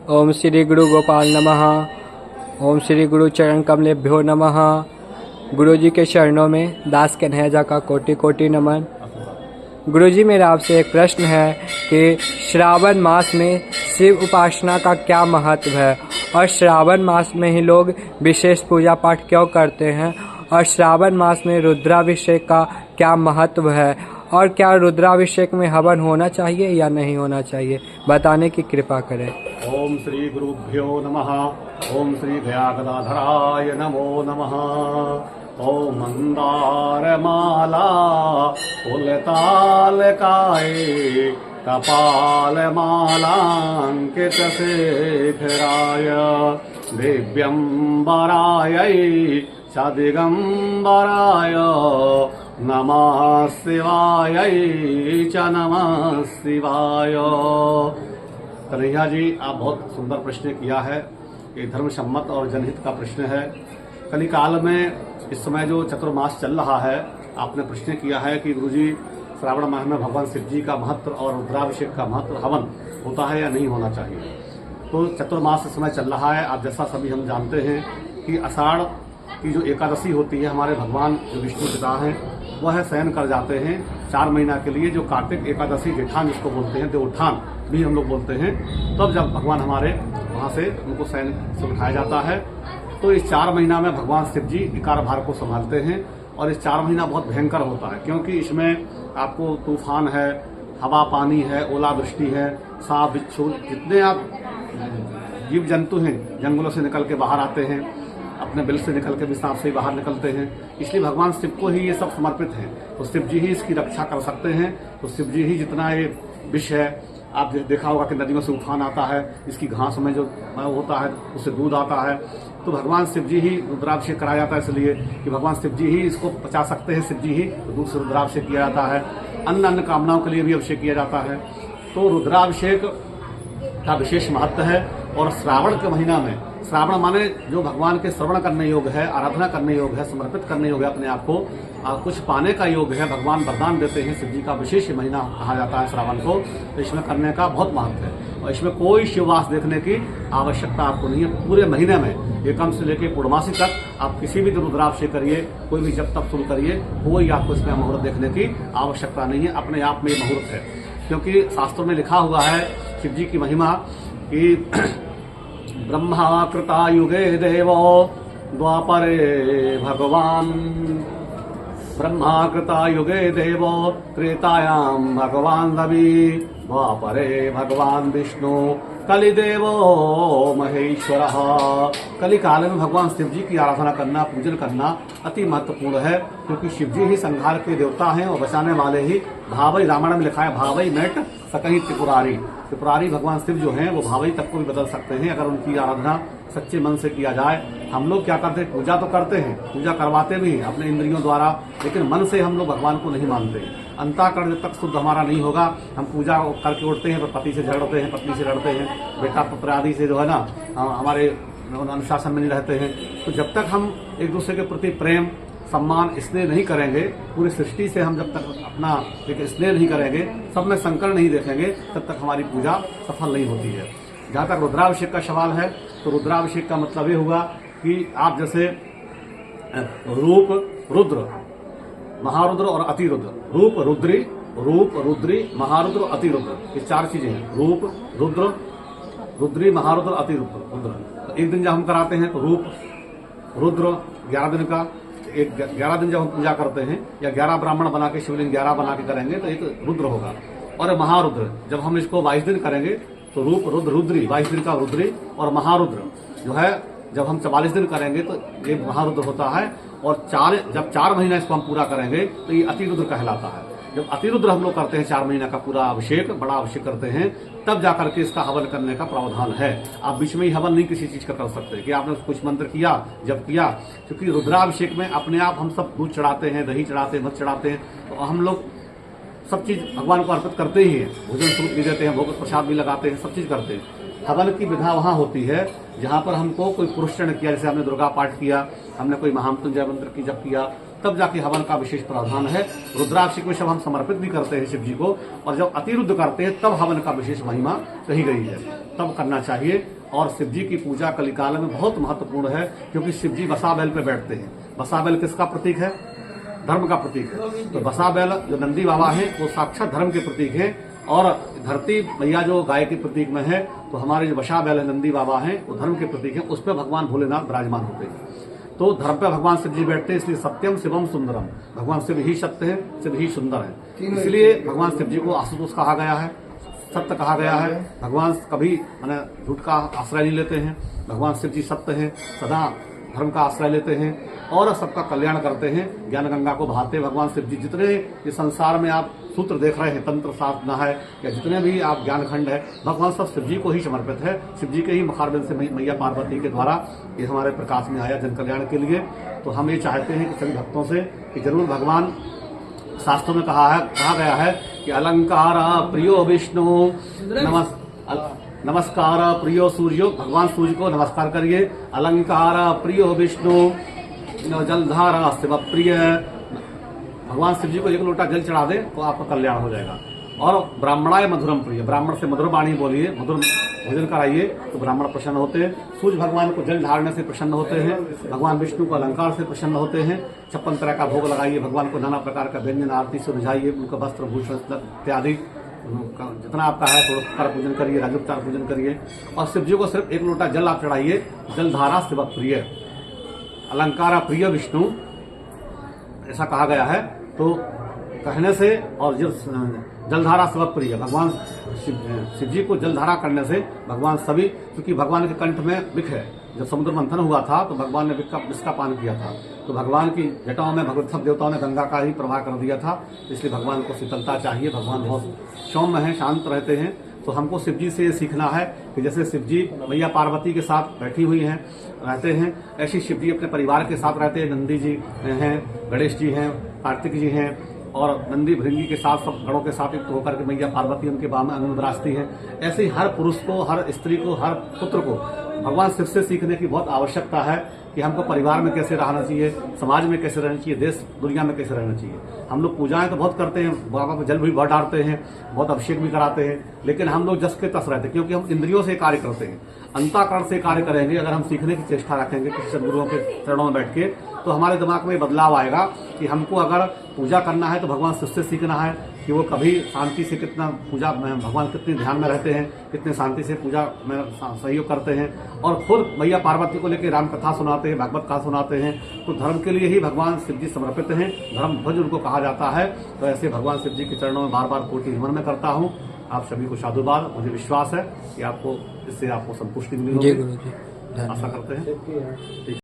ओम श्री गुरु गोपाल नमः। ओम श्री गुरु चरण कमलेभ्यो नमः। गुरु जी के चरणों में दास कन्हैया का कोटि कोटि नमन। गुरु जी, मेरा आपसे एक प्रश्न है कि श्रावण मास में शिव उपासना का क्या महत्व है और श्रावण मास में ही लोग विशेष पूजा पाठ क्यों करते हैं और श्रावण मास में रुद्राभिषेक का क्या महत्व है और क्या रुद्राभिषेक में हवन होना चाहिए या नहीं होना चाहिए, बताने की कृपा करें। ओम श्री गुरुभ्यो नमः। ओम श्री गयागदाधराय नमो नमः। ओम मंदार माला फुलतालकाय कपाल मालांकित शेखराय दिव्यंबराय सदिगंबराय नमः शिवाय च नमः शिवाय। कन्हैया जी, आप बहुत सुंदर प्रश्न किया है। ये धर्म सम्मत और जनहित का प्रश्न है। कलिकाल में इस समय जो चतुर्मास चल रहा है, आपने प्रश्न किया है कि गुरुजी श्रावण माह में भगवान शिव जी का महत्व और रुद्राभिषेक का महत्व हवन होता है या नहीं होना चाहिए। तो चतुर्मास इस समय चल रहा है। आप जैसा सभी हम जानते हैं कि आषाढ़ की जो एकादशी होती है, हमारे भगवान जो विष्णु पिता हैं वह शयन कर जाते हैं 4 महीना के लिए। जो कार्तिक एकादशी जेठान जिसको बोलते हैं, देवोत्थान भी हम लोग बोलते हैं, तब जब भगवान हमारे वहाँ से उनको शयन से उठाया जाता है, तो इस 4 महीना में भगवान शिव जी विकार भार को संभालते हैं। और इस 4 महीना बहुत भयंकर होता है, क्योंकि इसमें आपको तूफान है, हवा पानी है, ओलावृष्टि है, सांप बिच्छू, जितने आप जीव जंतु हैं जंगलों से निकल के बाहर आते हैं, अपने बिल से निकल के भी सांप से ही बाहर निकलते हैं। इसलिए भगवान शिव को ही ये सब समर्पित है, तो शिव जी ही इसकी रक्षा कर सकते हैं। तो शिव जी ही जितना ये विष है, आप देखा होगा कि नदियों से उफान आता है, इसकी घास में जो होता है उससे दूध आता है, तो भगवान शिव जी ही रुद्राभिषेक कराया जाता है, इसलिए कि भगवान शिव जी ही इसको बचा सकते हैं। शिव जी ही दूध से रुद्राभिषेक किया जाता है। अन्य कामनाओं के लिए भी अभिषेक किया जाता है। तो रुद्राभिषेक का विशेष महत्व है। और श्रावण के महीना में, श्रावण माने जो भगवान के श्रवण करने योग है, आराधना करने योग है, समर्पित करने योग है अपने आप को, कुछ पाने का योग है, भगवान वरदान देते हैं। शिव जी का विशेष महीना कहा जाता है श्रावण को। तो इसमें करने का बहुत महत्व है और इसमें कोई शिववास देखने की आवश्यकता आपको नहीं है। पूरे महीने में एकम से लेकर पूर्णमासी तक आप किसी भी रुद्राभिषेक करिए, कोई भी जब तक शुरू करिए, कोई आपको इसमें मुहूर्त देखने की आवश्यकता नहीं है। अपने आप में मुहूर्त है, क्योंकि शास्त्रों में लिखा हुआ है शिव जी की महिमा कि ब्रह्मा कृता युगे देवो द्वापरे भगवान, ब्रह्मा कृता युगे देवो त्रेतायाम भगवान रवि, द्वापरे भगवान विष्णु, कलिदेवो महेश्वर। कली काल में भगवान शिव जी की आराधना करना, पूजन करना अति महत्वपूर्ण है, क्योंकि शिव जी ही संहार के देवता हैं और बचाने वाले ही। भावई, रामायण में लिखा है, भावई मेट सकही त्रिपुरारी। त्रिपुरारी भगवान शिव जो हैं वो भावई तक को भी बदल सकते हैं अगर उनकी आराधना सच्चे मन से किया जाए। हम लोग क्या करते हैं, पूजा तो करते हैं, पूजा करवाते भी हैं अपने इंद्रियों द्वारा, लेकिन मन से हम लोग भगवान को नहीं मानते। अंतःकरण जब तक शुद्ध हमारा नहीं होगा, हम पूजा करके उठते हैं तो पति से झगड़ते हैं, पत्नी से लड़ते हैं, बेटा पुत्र आदि से जो है ना हमारे अनुशासन में नहीं रहते हैं। तो जब तक हम एक दूसरे के प्रति प्रेम, सम्मान, स्नेह नहीं करेंगे, पूरी सृष्टि से हम जब तक अपना एक स्नेह नहीं करेंगे, सब में संकर नहीं देखेंगे, तब तक हमारी पूजा सफल नहीं होती है। जहाँ तक रुद्राभिषेक का सवाल है, तो रुद्राभिषेक का मतलब ये हुआ कि आप जैसे रूप, रुद्र, महारुद्र और अतिरुद्र, रूप रुद्री, महारुद्र और अतिरुद्र, ये 4 चीजें हैं। रूप, रुद्र, रुद्री, महारुद्र, अतिरुद्र। तो एक दिन जब हम कराते हैं तो रूप रुद्र 11 दिन का, 11 दिन जब हम पूजा करते हैं या 11 ब्राह्मण बना के, शिवलिंग 11 बना के करेंगे तो एक रुद्र होगा। और महारुद्र जब हम इसको 22 दिन करेंगे तो रूप, रुद्र, रुद्री, 22 दिन का रुद्री। और महारुद्र जो है जब हम 44 दिन करेंगे तो ये महारुद्र होता है। और जब 4 महीना इसको हम पूरा करेंगे तो ये अतिरुद्र कहलाता है। जब अतिरुद्र हम लोग करते हैं 4 महीना का पूरा अभिषेक, बड़ा अभिषेक करते हैं, तब जाकर के इसका हवन करने का प्रावधान है। आप बीच में ही हवन नहीं किसी चीज का कर सकते कि आपने कुछ मंत्र किया, जब किया, क्योंकि रुद्राभिषेक में अपने आप हम सब दूध चढ़ाते हैं, दही चढ़ाते हैं, मध चढ़ाते हैं, तो हम लोग सब चीज भगवान को अर्पित करते ही हैं। भोजन स्वरूप भी देते हैं, भोग प्रसाद भी लगाते हैं, सब चीज करते हैं। हवन की विधा वहां होती है जहां पर हमको कोई पुरुषचरण किया, जैसे हमने दुर्गा पाठ किया, हमने कोई महामृत्युंजय मंत्र की जप किया, तब जाके हवन का विशेष प्रावधान है। रुद्राभिषेक में जब हम समर्पित भी करते हैं शिव जी को, और जब अतिरुद्ध करते हैं तब हवन का विशेष महिमा कही गई है, तब करना चाहिए। और शिव जी की पूजा कलिकाल में बहुत महत्वपूर्ण है, क्योंकि शिव जी बसा बैल पे बैठते हैं। बसा बैल किसका प्रतीक है? धर्म का प्रतीक है। तो बसा बैल जो नंदी बाबा है वो साक्षात धर्म के प्रतीक है, और धरती मैया जो गाय के प्रतीक में है, तो हमारे जो बसा बैल है नंदी बाबा है वो धर्म के प्रतीक है। उस पर भगवान भोलेनाथ विराजमान होते हैं। तो धर्म पे भगवान शिव जी बैठते हैं, इसलिए सत्यम शिवम सुंदरम, भगवान शिव ही सत्य है, शिव ही सुंदर है। इसलिए भगवान शिव जी को आशुतोष कहा गया है, सत्य कहा गया है। भगवान कभी माने झूठ का आश्रय नहीं लेते हैं। भगवान शिव जी सत्य है, सदा धर्म का आश्रय लेते हैं और सबका कल्याण करते हैं। ज्ञान गंगा को बहाते भगवान शिव जी। जितने ये संसार में आप सूत्र देख रहे हैं, तंत्र साधना है या जितने भी आप ज्ञान खंड है, भगवान सब शिव जी को ही समर्पित है। शिव जी के ही मुखारबिंद से मैया पार्वती के द्वारा ये हमारे प्रकाश में आया जन कल्याण के लिए। तो हम ये चाहते हैं कि सभी भक्तों से कि जरूर भगवान, शास्त्रों में कहा गया है कि अलंकार प्रियो विष्णु नमस्कार प्रियो सूर्यो, भगवान सूर्य को नमस्कार करिए। अलंकार प्रियो विष्णु जलधारा शिव प्रिय, भगवान शिव जी को एक लोटा जल चढ़ा दे तो आपका कल्याण हो जाएगा। और ब्राह्मणाय मधुरम प्रिय, ब्राह्मण से मधुर वाणी बोलिए, मधुर भोजन कराइए तो ब्राह्मण प्रसन्न होते हैं। सूर्य भगवान को जल ढारने से प्रसन्न होते हैं। भगवान विष्णु को अलंकार से प्रसन्न होते हैं। 56 तरह का भोग लगाइए, भगवान को नाना प्रकार का व्यंजन आरती से बुझाइए, उनका वस्त्र भूषण इत्यादि जितना आपका है थोड़ा पूजन करिए, राजोपचार पूजन करिए। और शिव जी को सिर्फ एक लोटा जल आप चढ़ाइए। जलधारा शिव प्रिय, अलंकारा प्रिय विष्णु, ऐसा कहा गया है। तो कहने से और जलधारा शिव प्रिय, भगवान शिव जी को जलधारा करने से भगवान सभी, क्योंकि भगवान के कंठ में विष है। जब समुद्र मंथन हुआ था तो भगवान ने विष का पान किया था, तो भगवान की जटाओं में भगवत सब देवताओं ने गंगा का ही प्रवाह कर दिया था। इसलिए भगवान को शीतलता चाहिए। भगवान बहुत सौम्य है, शांत रहते हैं। तो हमको शिव जी से ये सीखना है कि जैसे शिव जी मैया पार्वती के साथ बैठी हुई हैं, रहते हैं, ऐसी शिव जी अपने परिवार के साथ रहते हैं। नंदी जी हैं, गणेश जी हैं, कार्तिक जी हैं, और नंदी भृंगी के साथ सब गणों के साथ युक्त होकर के मैया पार्वती उनके बाम में अंग विराजती हैं। ऐसे ही हर पुरुष को, हर स्त्री को, हर पुत्र को भगवान शिव से सीखने की बहुत आवश्यकता है कि हमको परिवार में कैसे रहना चाहिए, समाज में कैसे रहना चाहिए, देश दुनिया में कैसे रहना चाहिए। हम लोग पूजाएं तो बहुत करते हैं, बाबा को जल भी बहुत डालते हैं, बहुत अभिषेक भी कराते हैं, लेकिन हम लोग जस के तस रहते हैं, क्योंकि हम इंद्रियों से कार्य करते हैं। अंतःकरण से कार्य करेंगे अगर हम सीखने की चेष्टा रखेंगे किसी सदगुरुओं के चरणों में बैठ के, तो हमारे दिमाग में बदलाव आएगा कि हमको अगर पूजा करना है तो भगवान शिव से सीखना है कि वो कभी शांति से कितना पूजा में, भगवान कितने ध्यान में रहते हैं, कितने शांति से पूजा में सहयोग करते हैं, और खुद मैया पार्वती को लेकर राम कथा सुनाते हैं, भागवत कथा सुनाते हैं। तो धर्म के लिए ही भगवान शिव जी समर्पित हैं, धर्म ध्वज उनको कहा जाता है। तो ऐसे भगवान शिव जी के चरणों में बार बार कोटि नमन में करता हूँ। आप सभी को साधुवाद। मुझे विश्वास है कि आपको इससे आपको संतुष्टि मिली होगी, आशा करते हैं।